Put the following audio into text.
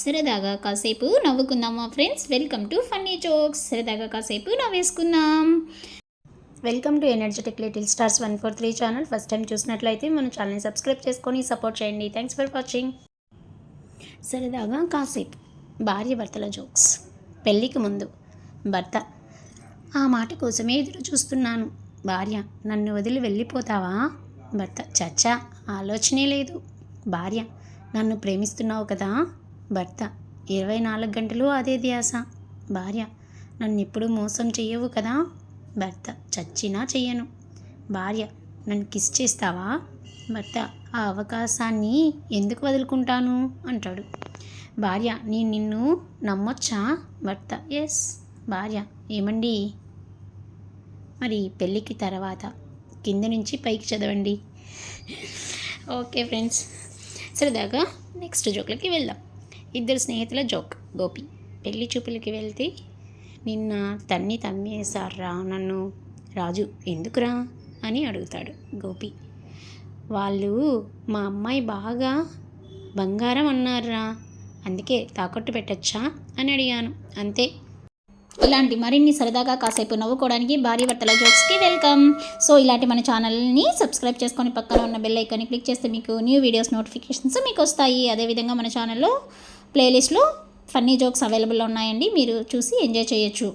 సరదాగా కాసేపు నవ్వుకుందామా friends. Welcome to funny jokes. సరదాగా కాసేపు నవ్వేసుకుందాం. Welcome to energetic little stars 143 channel. First time చూసినట్లయితే మన ఛానల్ని సబ్స్క్రైబ్ చేసుకొని సపోర్ట్ చేయండి. Thanks for watching. సరదాగా కాసేపు భార్య భర్తల జోక్స్. పెళ్ళికి ముందు భర్త: ఆ మాట కోసమే ఎదురు చూస్తున్నాను. భార్య: నన్ను వదిలి వెళ్ళిపోతావా? భర్త: చచ్చా, ఆలోచనే లేదు. భార్య: నన్ను ప్రేమిస్తున్నావు కదా? భర్త: 24 గంటలు అదే ధ్యాస. భార్య: నన్ను ఎప్పుడు మోసం చెయ్యవు కదా? భర్త: చచ్చినా చెయ్యను. భార్య: నన్ను కిస్ చేస్తావా? భర్త: ఆ అవకాశాన్ని ఎందుకు వదులుకుంటాను అంటాడు. భార్య: నేను నిన్ను నమ్మొచ్చా? భర్త: ఎస్. భార్య: ఏమండి, మరి పెళ్ళికి తర్వాత కింద నుంచి పైకి చదవండి. ఓకే ఫ్రెండ్స్, సరదాగా నెక్స్ట్ జోక్లకి వెళ్దాం. ఇద్దరు స్నేహితుల జోక్. గోపి: పెళ్లి చూపులకి వెళ్తే నిన్న తమ్మేశారా నన్ను. రాజు: ఎందుకురా అని అడుగుతాడు. గోపి: వాళ్ళు మా అమ్మాయి బాగా బంగారం అన్నారా, అందుకే తాకట్టు పెట్టచ్చా అని అడిగాను, అంతే. ఇలాంటి మరిన్ని సరదాగా కాసేపు నవ్వుకోవడానికి భార్య భర్తల జోక్స్కి వెల్కమ్. సో ఇలాంటి మన ఛానల్ని సబ్స్క్రైబ్ చేసుకొని పక్కన ఉన్న బెల్ ఐకాన్ని క్లిక్ చేస్తే మీకు న్యూ వీడియోస్ నోటిఫికేషన్స్ మీకు వస్తాయి. అదేవిధంగా మన ఛానల్లో ప్లేలిస్ట్లో ఫన్నీ జోక్స్ అవైలబుల్లో ఉన్నాయండి, మీరు చూసి ఎంజాయ్ చేయొచ్చు.